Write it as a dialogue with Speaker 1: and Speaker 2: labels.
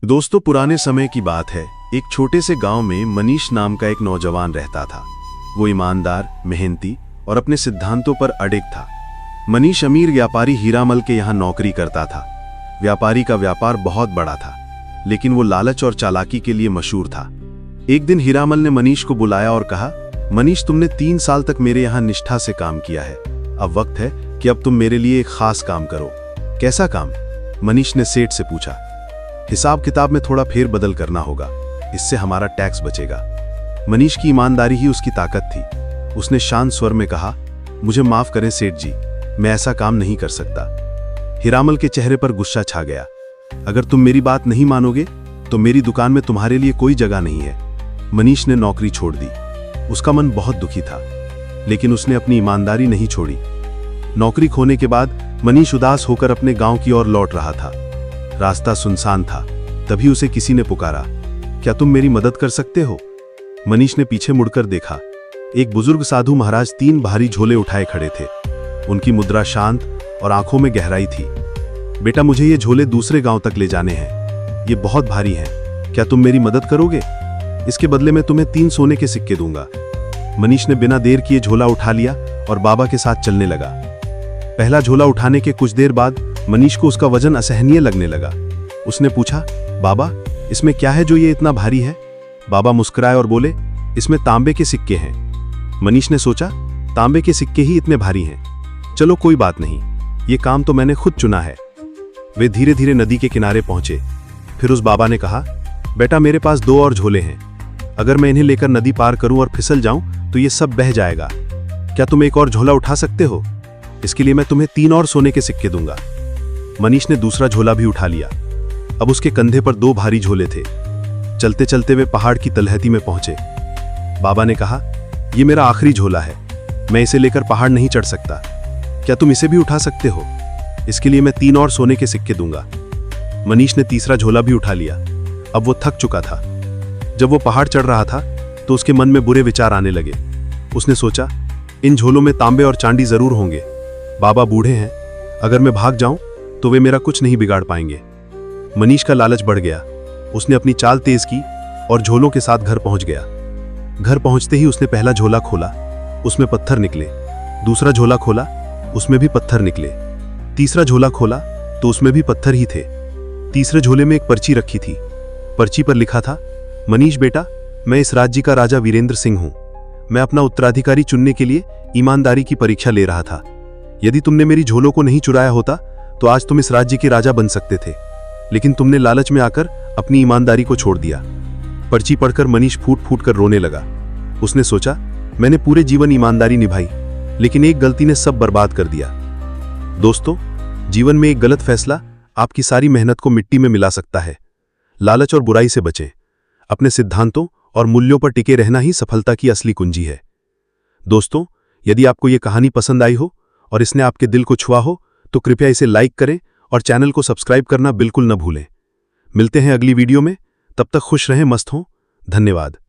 Speaker 1: दोस्तों, पुराने समय की बात है। एक छोटे से गांव में मनीष नाम का एक नौजवान रहता था। वो ईमानदार, मेहनती और अपने सिद्धांतों पर अडिग था। मनीष अमीर व्यापारी हीरामल के यहाँ नौकरी करता था। व्यापारी का व्यापार बहुत बड़ा था, लेकिन वो लालच और चालाकी के लिए मशहूर था। एक दिन हीरामल ने मनीष को बुलाया और कहा, मनीष, तुमने 3 साल तक मेरे यहाँ निष्ठा से काम किया है। अब वक्त है कि अब तुम मेरे लिए एक खास काम करो। कैसा काम? मनीष ने सेठ से पूछा। हिसाब किताब में थोड़ा फेरबदल करना होगा, इससे हमारा टैक्स बचेगा। मनीष की ईमानदारी ही उसकी ताकत थी। उसने शांत स्वर में कहा, मुझे माफ करें सेठ जी, मैं ऐसा काम नहीं कर सकता। हीरामल के चेहरे पर गुस्सा छा गया। अगर तुम मेरी बात नहीं मानोगे तो मेरी दुकान में तुम्हारे लिए कोई जगह नहीं है। मनीष ने नौकरी छोड़ दी। उसका मन बहुत दुखी था, लेकिन उसने अपनी ईमानदारी नहीं छोड़ी। नौकरी खोने के बाद मनीष उदास होकर अपने गांव की ओर लौट रहा था। रास्ता सुनसान था। तभी उसे किसी ने पुकारा, क्या तुम मेरी मदद कर सकते हो? मनीष ने पीछे मुड़कर देखा। एक बुजुर्ग साधु महाराज 3 भारी झोले उठाए खड़े थे। उनकी मुद्रा शांत और आंखों में गहराई थी। बेटा, मुझे ये झोले दूसरे गांव तक ले जाने हैं। ये बहुत भारी हैं। क्या तुम मेरी मदद करोगे? इसके बदले मैं तुम्हें 3 सोने के सिक्के दूंगा। मनीष ने बिना देर किए झोला उठा लिया और बाबा के साथ चलने लगा। पहला झोला उठाने के कुछ देर बाद मनीष को उसका वजन असहनीय लगने लगा। उसने पूछा, बाबा, इसमें क्या है जो ये इतना भारी है? बाबा मुस्कुराए और बोले, इसमें तांबे के सिक्के हैं। मनीष ने सोचा, तांबे के सिक्के ही इतने भारी हैं। चलो कोई बात नहीं, ये काम तो मैंने खुद चुना है। वे धीरे धीरे नदी के किनारे पहुंचे। फिर उस बाबा ने कहा, बेटा, मेरे पास 2 और झोले हैं। अगर मैं इन्हें लेकर नदी पार करूं और फिसल जाऊं तो ये सब बह जाएगा। क्या तुम एक और झोला उठा सकते हो? इसके लिए मैं तुम्हें 3 और सोने के सिक्के दूंगा। मनीष ने दूसरा झोला भी उठा लिया। अब उसके कंधे पर 2 भारी झोले थे। चलते चलते वे पहाड़ की तलहटी में पहुंचे। बाबा ने कहा, यह मेरा आखिरी झोला है, मैं इसे लेकर पहाड़ नहीं चढ़ सकता। क्या तुम इसे भी उठा सकते हो? इसके लिए मैं 3 और सोने के सिक्के दूंगा। मनीष ने तीसरा झोला भी उठा लिया। अब वो थक चुका था। जब वो पहाड़ चढ़ रहा था तो उसके मन में बुरे विचार आने लगे। उसने सोचा, इन झोलों में तांबे और चांदी जरूर होंगे। बाबा बूढ़े हैं, अगर मैं भाग जाऊं तो वे मेरा कुछ नहीं बिगाड़ पाएंगे। मनीष का लालच बढ़ गया। उसने अपनी चाल तेज की और झोलों के साथ घर पहुंच गया। घर पहुंचते ही उसने पहला झोला खोला, उसमें पत्थर निकले। दूसरा झोला खोला, उसमें भी पत्थर निकले। तीसरा झोला खोला तो उसमें भी पत्थर ही थे। तीसरे झोले में एक पर्ची रखी थी। पर्ची पर लिखा था, मनीष बेटा, मैं इस राज्य का राजा वीरेंद्र सिंह हूं। मैं अपना उत्तराधिकारी चुनने के लिए ईमानदारी की परीक्षा ले रहा था। यदि तुमने मेरी झोलों को नहीं चुराया होता तो आज तुम इस राज्य के राजा बन सकते थे, लेकिन तुमने लालच में आकर अपनी ईमानदारी को छोड़ दिया। पर्ची पढ़कर मनीष फूट फूट कर रोने लगा। उसने सोचा, मैंने पूरे जीवन ईमानदारी निभाई, लेकिन एक गलती ने सब बर्बाद कर दिया। दोस्तों, जीवन में एक गलत फैसला आपकी सारी मेहनत को मिट्टी में मिला सकता है। लालच और बुराई से बचें। अपने सिद्धांतों और मूल्यों पर टिके रहना ही सफलता की असली कुंजी है। दोस्तों, यदि आपको यह कहानी पसंद आई हो और इसने आपके दिल को छुआ हो तो कृपया इसे लाइक करें और चैनल को सब्सक्राइब करना बिल्कुल न भूलें। मिलते हैं अगली वीडियो में। तब तक खुश रहें, मस्त हों। धन्यवाद।